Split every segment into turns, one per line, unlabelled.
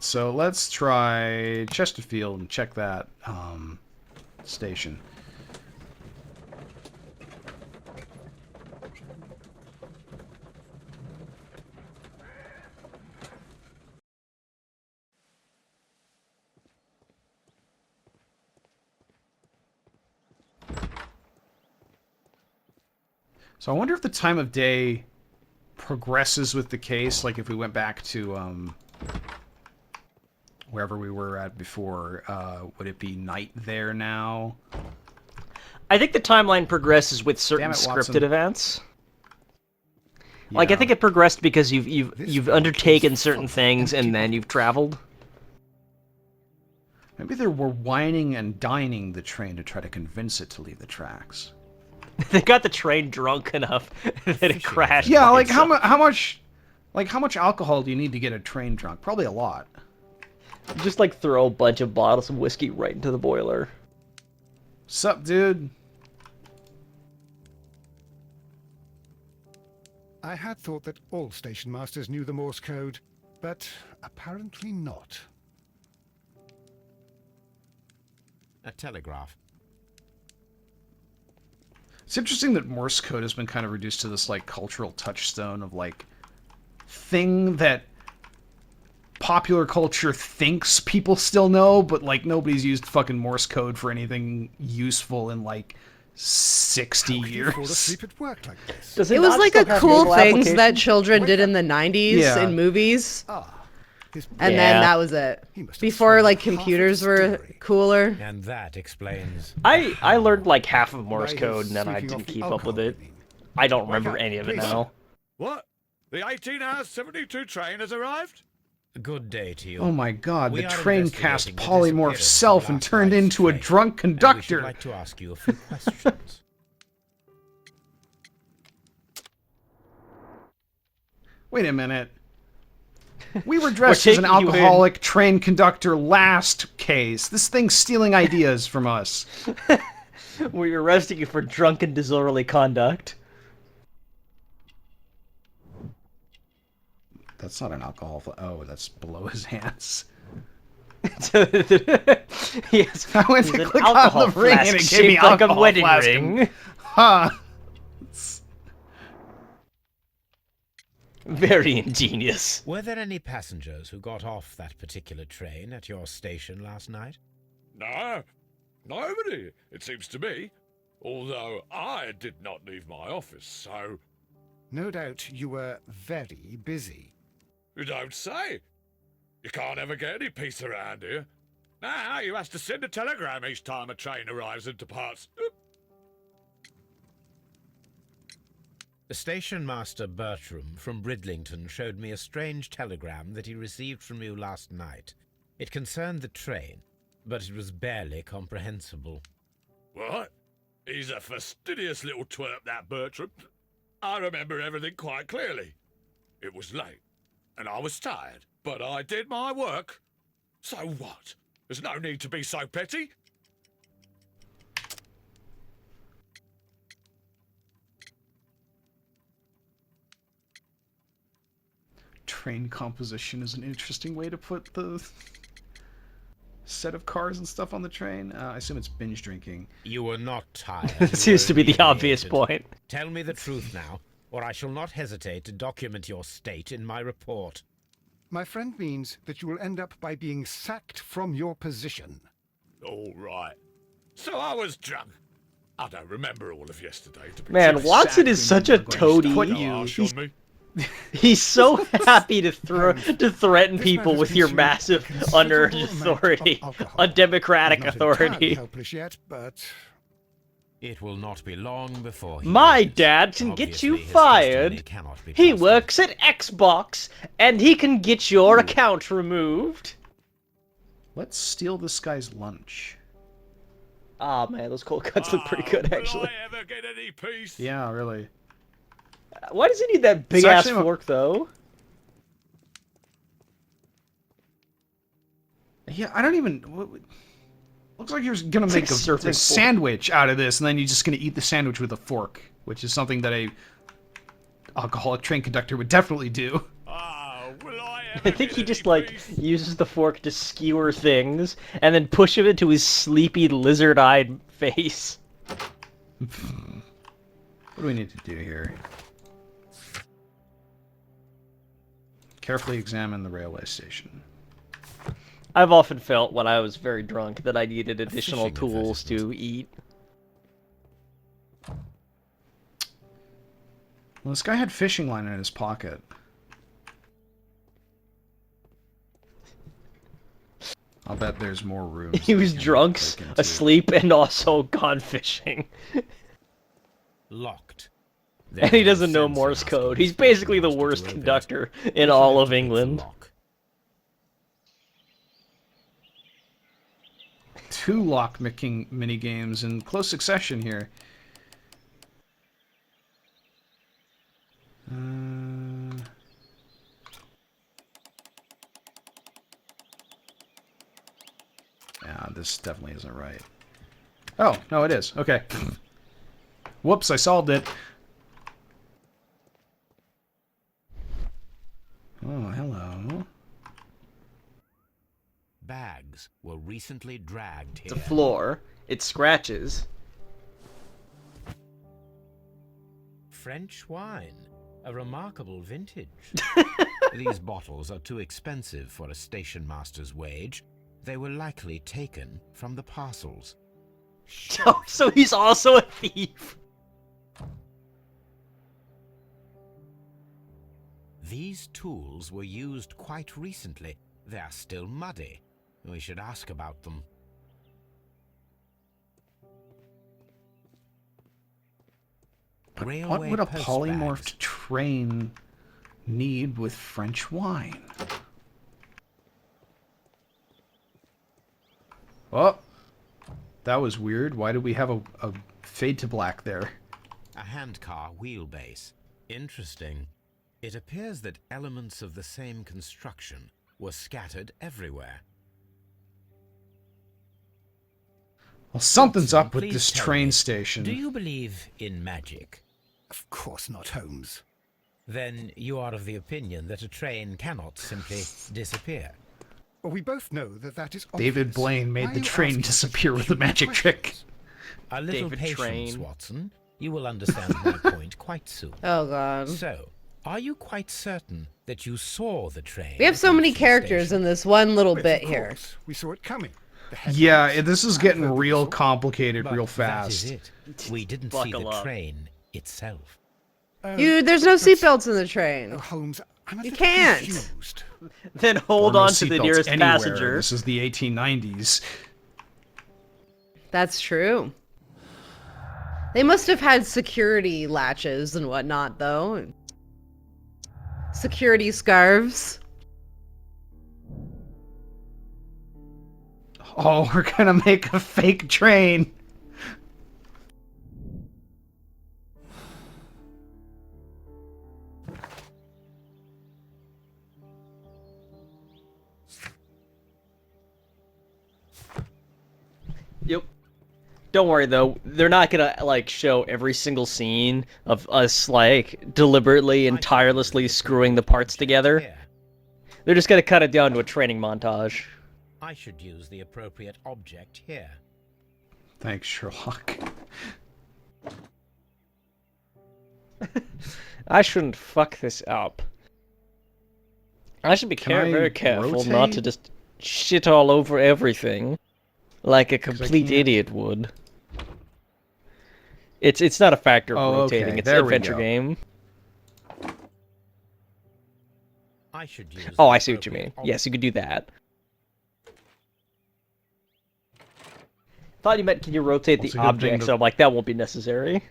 Alright, so let's try Chesterfield and check that station. So I wonder if the time of day progresses with the case, like if we went back to wherever we were at before, would it be night there now?
I think the timeline progresses with certain scripted events. Yeah. Like I think it progressed because you've undertaken certain things and then you've traveled.
Maybe they were whining and dining the train to try to convince it to leave the tracks.
They got the train drunk enough that it crashed.
Yeah, like how much alcohol do you need to get a train drunk? Probably a lot.
Just like throw a bunch of bottles of whiskey right into the boiler.
Sup, dude?
I had thought that all station masters knew the Morse code, but apparently not.
A telegraph.
It's interesting that Morse code has been kind of reduced to this, like, cultural touchstone of, like, thing that popular culture thinks people still know, but, like, nobody's used fucking Morse code for anything useful in, like, 60 years.
Asleep at work like this?
It was like a cool things that children did in the 90s in movies. And then that was it. Before, like, computers were cooler.
And that explains...
I learned, like, half of Morse code, and then I didn't keep up with it. I don't remember any of it now.
What? The 18 hours 72 train has arrived?
Good day to you.
Oh my god, the train cast polymorphed self and turned into a drunk conductor.
I'd like to ask you a few questions.
Wait a minute. We were dressed as an alcoholic train conductor last case. This thing's stealing ideas from us.
We're arresting you for drunken disorderly conduct.
That's not an alcohol. Oh, that's below his hands.
Yes,
I went to click on the ring and it gave me
like a
alcohol
wedding
flask.
ring.
Huh.
Very ingenious.
Were there any passengers who got off that particular train at your station last night?
No, nobody, it seems to me. Although I did not leave my office, so...
No doubt you were very busy.
You don't say. You can't ever get any peace around here. Now you have to send a telegram each time a train arrives and departs.
Station Master Bertram from Bridlington showed me a strange telegram that he received from you last night. It concerned the train, but it was barely comprehensible.
What? He's a fastidious little twerp, that Bertram. I remember everything quite clearly. It was late, and I was tired, but I did my work. So what? There's no need to be so petty.
Train composition is an interesting way to put the set of cars and stuff on the train. I assume it's binge drinking.
You were not tired.
It seems to be the obvious point.
Tell me the truth now, or I shall not hesitate to document your state in my report.
My friend means that you will end up by being sacked from your position.
All right. So I was drunk. I don't remember all of yesterday. To be
Man, Watson is such a toady. He's so happy to threaten people with your massive unearned authority, undemocratic authority.
Helpless yet, but
it will not be long before
my dad can get you fired. He works at Xbox, and he can get your account removed.
Let's steal this guy's lunch.
Ah, man, those cold cuts look pretty good, actually.
Will I ever get any peace?
Yeah, really.
Why does he need that big-ass fork, though?
Yeah, I don't even... Looks like you're gonna make a sandwich out of this, and then you're just gonna eat the sandwich with a fork, which is something that a alcoholic train conductor would definitely do.
Oh, will I
I think he just, like, uses the fork to skewer things, and then push him into his sleepy, lizard-eyed face.
What do we need to do here? Carefully examine the railway station.
I've often felt when I was very drunk that I needed additional tools to eat.
Well, this guy had fishing line in his pocket. I'll bet there's more rooms.
He was drunk, asleep, and also gone fishing.
Locked.
And he doesn't know Morse code. He's basically the worst conductor in all of England.
2 lock-picking minigames in close succession here. Yeah, this definitely isn't right. Oh, no, it is. Okay. Whoops, I solved it. Oh, hello.
Bags were recently dragged here.
It's a floor. It scratches.
French wine. A remarkable vintage. These bottles are too expensive for a station master's wage. They were likely taken from the parcels.
So he's also a thief.
These tools were used quite recently. They are still muddy. We should ask about them.
But what
Railway
would a
post
polymorphed
bags.
train need with French wine? Oh, that was weird. Why did we have a fade to black there?
A handcar wheelbase. Interesting. It appears that elements of the same construction were scattered everywhere.
Well, something's
Watson,
up with
please
this
tell
train
me,
station.
Do you believe in magic?
Of course not, Holmes.
Then you are of the opinion that a train cannot simply disappear.
Well, we both know that that is
David
obvious.
Blaine
Why
made
are
the
you
train
asking
disappear
such
with a magic
stupid
trick.
questions?
A little
David
patience,
Train.
Watson. You will understand my point quite soon.
Oh god.
So, are you quite certain that you saw the train?
We have so many
reach the
characters
station?
in this one little
Yes,
bit
of
here.
course. We saw it coming.
Yeah, this is getting
I've heard
real
before.
complicated
But
real
that is
fast.
it. We didn't see the
Buckle up.
train itself.
Dude, there's no seatbelts in the train.
Oh, Holmes, I'm a
You
little
can't.
confused.
Then hold
There were no
on to the
seatbelts
nearest
anywhere.
passenger.
This is the 1890s.
That's true. They must have had security latches and whatnot, though. Security scarves.
Oh, we're gonna make a fake train.
Yep. Don't worry though, they're not gonna like show every single scene of us like deliberately and tirelessly screwing the parts together.
Here,
They're just gonna cut it down to a training montage.
I should use the appropriate object here.
Thanks, Sherlock.
I shouldn't fuck this up. I should be
Can I
very careful not to
rotate?
just shit all over everything like a complete
can't-
idiot would. It's not a factor of
Oh,
rotating,
okay,
it's an
there we
adventure
go.
game.
I should use
Oh,
the
I see what you mean.
appropriate
Yes, you could do that. Thought you meant can you rotate
It's
the
a good thing
object,
to-
so I'm like, that won't be necessary.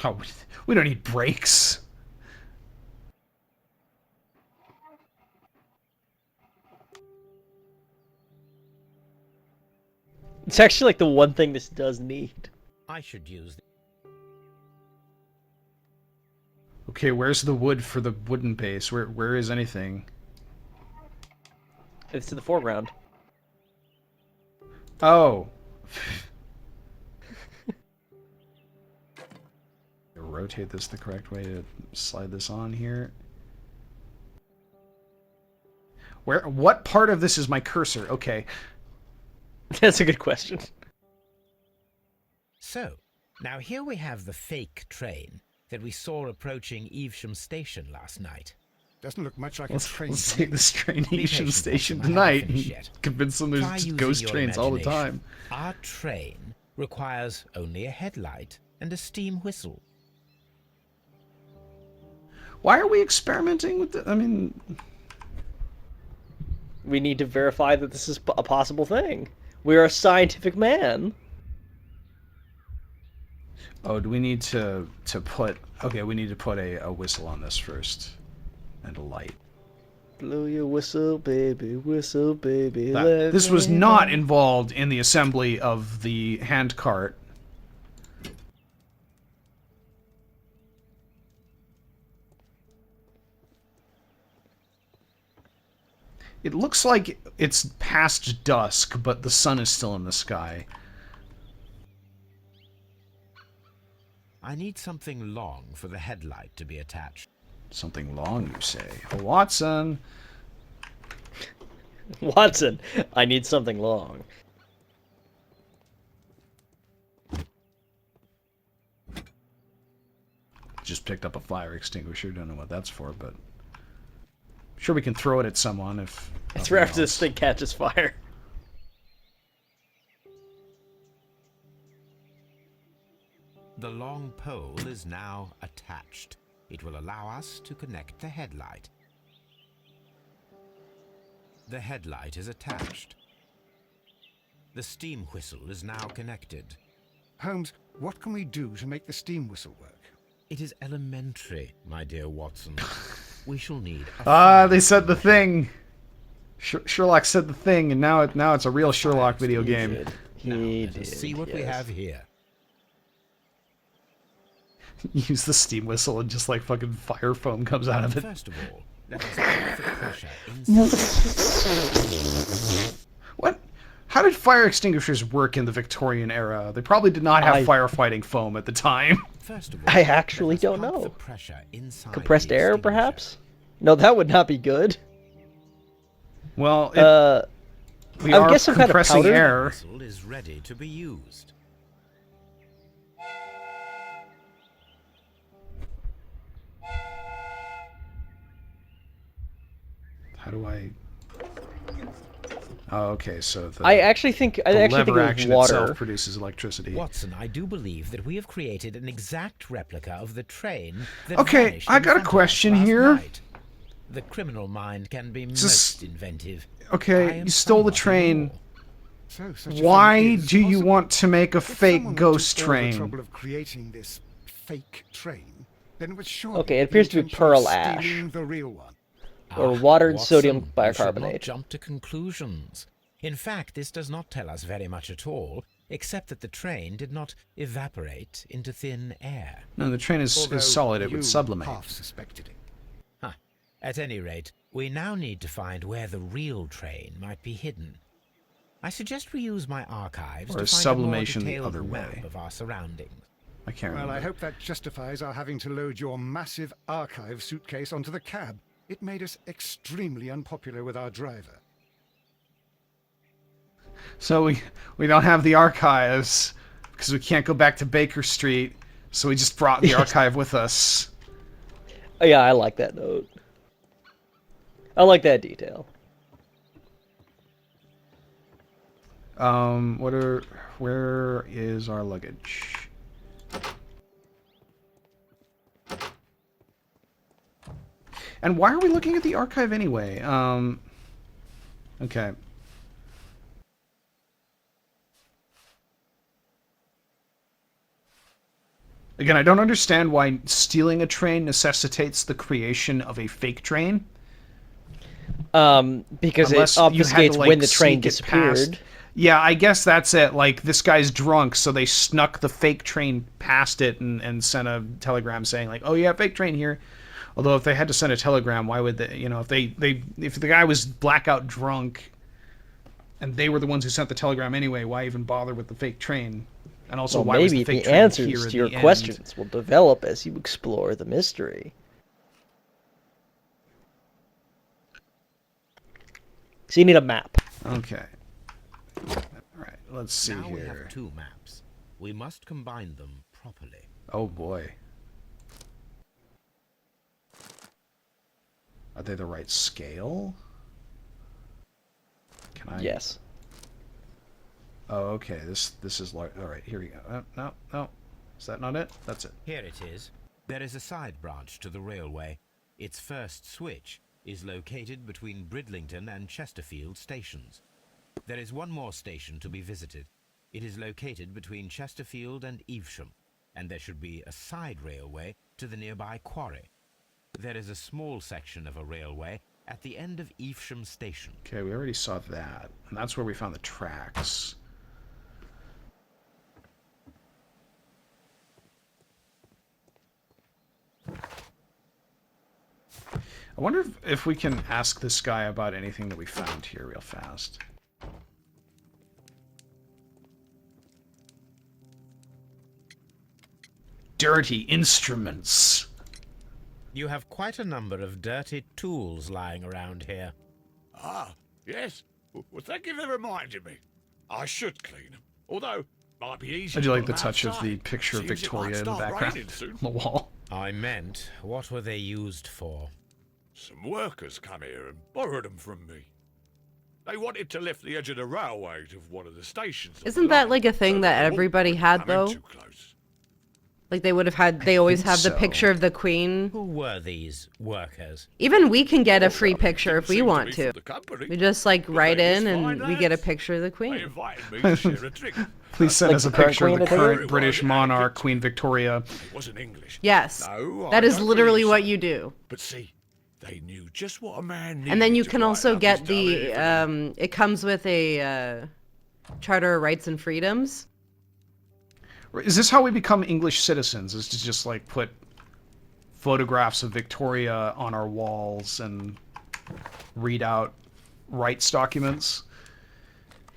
Oh, we don't need brakes.
It's actually like the one thing this does need.
I should use the
Okay, where's the wood for the wooden base? Where is anything?
It's in the foreground.
Oh. rotate this the correct way to slide this on here. What part of this is my cursor? Okay.
That's a good question.
So, now here we have the fake train that we saw approaching Evesham Station last night.
Doesn't look much like a train.
Let's take this train to Evesham Station tonight and convince them there's just ghost trains all the time.
Our train requires only a headlight and a steam whistle.
Why are we experimenting with the... I mean...
We need to verify that this is a possible thing. We're a scientific man.
Oh, do we need to put... Okay, we need to put a whistle on this first. And a light.
Blow your whistle, baby, whistle, baby.
This was not involved in the assembly of the hand cart. It looks like it's past dusk, but the sun is still in the sky.
I need something long for the headlight to be attached.
Something long, you say? Oh, Watson!
Watson, I need something long.
Just picked up a fire extinguisher. Don't know what that's for, but... Sure, we can throw it at someone if...
It's for after this thing catches fire.
The long pole is now attached. It will allow us to connect the headlight. The headlight is attached. The steam whistle is now connected.
Holmes, what can we do to make the steam whistle work?
It is elementary, my dear Watson. We shall need
they said the thing! Sherlock said the thing, and now it's a real Sherlock video game.
Let us see what we have here.
Use the steam whistle and just like fucking fire foam comes out of it.
First of all, let us put the pressure inside.
What? How did fire extinguishers work in the Victorian era? They probably did not have firefighting foam at the time.
First of all,
I actually don't know. Compressed air, perhaps? No, that would not be good.
Well, we
I
are
guess some kind of
compressing
powder.
air.
Whistle is ready to be used.
How do I... Oh, okay, so the,
I actually think it
lever
was
action
water.
itself produces electricity.
Watson, I do believe that we have created an exact replica of the train that
Okay,
vanished
I
in
got a
front of us
question
last
here.
night. The criminal mind can be
Just-
most inventive. I
Okay,
am
you stole the
somewhat
train.
more.
So, such a thing
Why
is
do you
possible.
want to make a
If
fake
someone
ghost
took all the
train?
trouble of creating this fake train, then it was surely
Okay, it
the
appears to be
intention of
pearl ash.
stealing the real one.
Or water and
Watson,
sodium
you should not
bicarbonate.
jump to conclusions. In fact, this does not tell us very much at all, except that the train did not evaporate into thin air.
No, the train is
Although
solid. It
you
would sublimate.
half suspected it.
Huh. At any rate, we now need to find where the real train might be hidden. I suggest we use my archives
Or
to
a
find
sublimation
a
the
more detailed
other
map
way.
of our surroundings.
I can't
Well,
remember.
I hope that justifies our having to load your massive archive suitcase onto the cab. It made us extremely unpopular with our driver.
So we don't have the archives because we can't go back to Baker Street. So we just brought the archive with us.
Oh, yeah, I like that note. I like that detail.
Where is our luggage? And why are we looking at the archive anyway? Okay. Again, I don't understand why stealing a train necessitates the creation of a fake train.
Because
Unless
it
you had to,
obfuscates
like,
when the train
sneak it past-
disappeared.
Yeah, I guess that's it. Like, this guy's drunk, so they snuck the fake train past it and sent a telegram saying, like, oh yeah, fake train here. Although if they had to send a telegram, why would they, you know, if the guy was blackout drunk and they were the ones who sent the telegram anyway, why even bother with the fake train? And also,
well,
why was
maybe
the fake
the
train
answers
here
to
at
your
the end?
questions will develop as you explore the mystery. So you need a map.
Okay. All right, let's see
now
here.
We have 2 maps. We must combine them properly.
Oh boy. Are they the right scale? Can I?
Yes.
Oh, okay. This is like. All right, here we go. No. Is that not it? That's it.
Here it is. There is a side branch to the railway. Its first switch is located between Bridlington and Chesterfield stations. There is one more station to be visited. It is located between Chesterfield and Evesham, and there should be a side railway to the nearby quarry. There is a small section of a railway at the end of Evesham station.
Okay, we already saw that, and that's where we found the tracks. I wonder if we can ask this guy about anything that we found here real fast. Dirty instruments.
You have quite a number of dirty tools lying around here.
Ah, yes. Well, thank you for reminding me. I should clean them. Although, might be easy.
I do like
to
the touch of the picture of Victoria in the background on the wall.
I meant, what were they used for?
Some workers come here and borrowed them from me. They wanted to lift the edge of the railway to one of the stations.
Isn't that like a thing that everybody had though?
Too close.
Like they would have had, they always have the
so.
picture of the Queen.
Who were these workers?
Even we can get a free picture if we
Seemed
want
be
to.
from the company.
We just like
But
write
they was
in and
fine
we get a
lads.
picture of the
They
Queen.
invited me to share a drink.
Please send
Like
us a
the current
picture of the
queen, I think?
current British monarch, Queen Victoria.
It wasn't English.
Yes,
No,
that
I
is
don't
literally
believe
what
so.
you do.
But see, they knew just what a man needed.
And then you
to
can
brighten
also
up
get
his
the,
dull evening.
it comes with a Charter of Rights and Freedoms.
Is this how we become English citizens? Is to just like put photographs of Victoria on our walls and read out rights documents?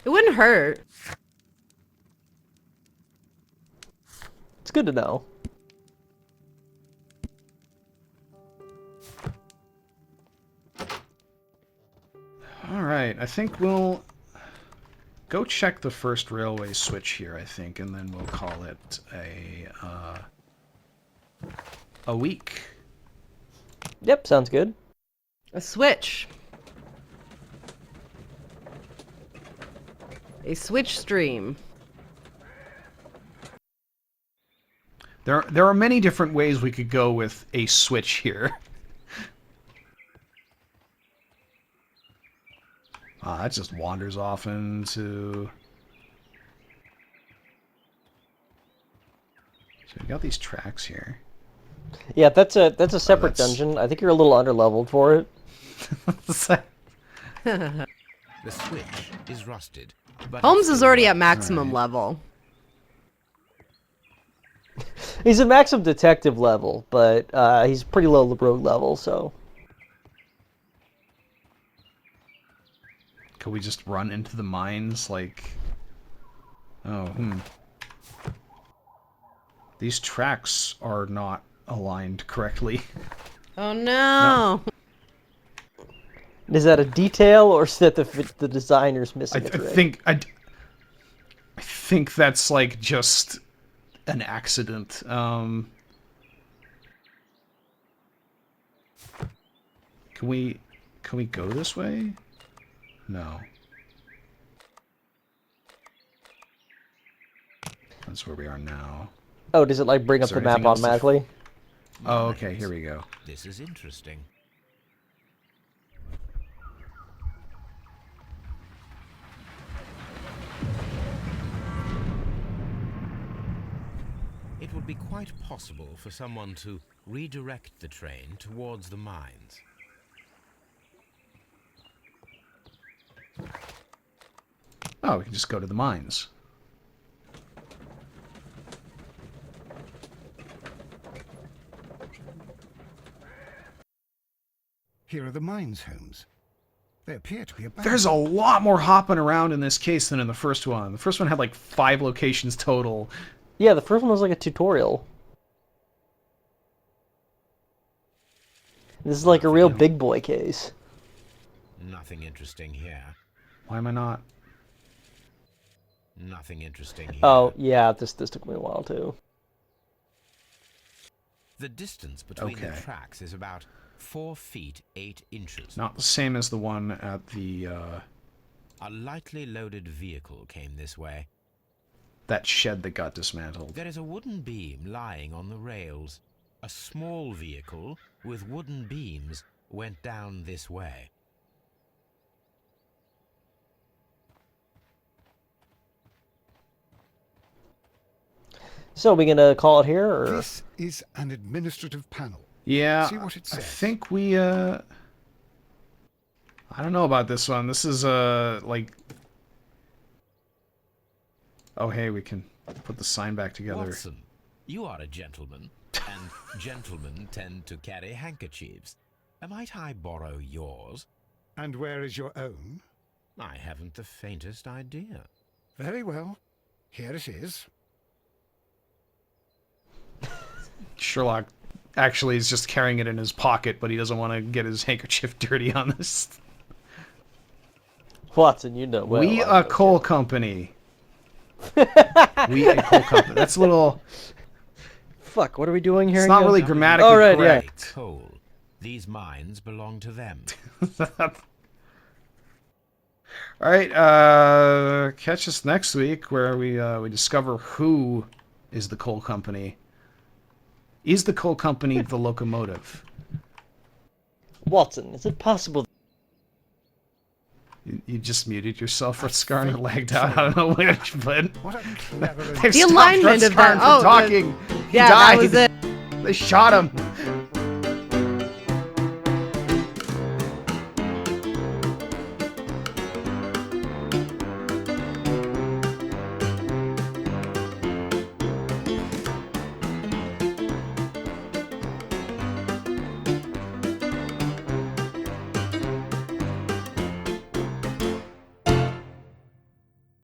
It wouldn't hurt.
It's good to know.
Alright, I think we'll go check the first railway switch here, I think, and then we'll call it a week.
Yep, sounds good.
A switch. A switch stream.
There are many different ways we could go with a switch here. That just wanders off into... So we got these tracks here.
Yeah, that's a separate
that's-
dungeon. I think you're a little underleveled for it.
The switch is rusted. But
Holmes
it's
is
still
already at
works.
maximum level.
He's at maximum detective level, but he's pretty low rogue level, so...
Could we just run into the mines, like... Oh, These tracks are not aligned correctly.
Oh no!
Is that a detail, or is that the designer's missing
I
a trick?
think that's, like, just an accident. Can we go this way? No. That's where we are now.
Oh, does it, like, bring up
Is there
the map
anything else to
automatically?
Oh, okay, here we go.
This is interesting. It would be quite possible for someone to redirect the train towards the mines.
Oh, we can just go to the mines.
Here are the mines, Holmes. They appear to be abandoned.
There's a lot more hopping around in this case than in the first one. The first one had like 5 locations total.
Yeah, the first one was like a tutorial. This is like a real big boy case.
Nothing interesting here.
Why am I not?
Nothing interesting here.
Oh, yeah, this took me a while too.
The distance between the tracks is about 4 feet 8 inches.
Not the same as the one at the,
A lightly loaded vehicle came this way.
that shed that got dismantled.
There is a wooden beam lying on the rails. A small vehicle with wooden beams went down this way.
So, are we gonna call it here, or?
This is an administrative panel.
Yeah,
See what it says.
I think we, I don't know about this one. This is, like... Oh, hey, we can put the sign back together.
Watson, you are a gentleman, and gentlemen tend to carry handkerchiefs. Might I borrow yours?
And where is your own?
I haven't the faintest idea.
Very well. Here it is.
Sherlock actually is just carrying it in his pocket, but he doesn't want to get his handkerchief dirty on this.
Watson, you know well.
We a coal company. We a coal company. That's a little...
Fuck, what are we doing here
It's
again?
not really grammatically correct.
Coal. These mines belong to them.
Alright, catch us next week where we discover who is the coal company. Is the coal company the locomotive?
Watson, is it possible?
You just muted yourself for Skarner lagged out. I don't know which, but
What a clever...
they
The
stopped
alignment of that.
Skarner from talking. He
yeah,
died.
that was it.
They shot him.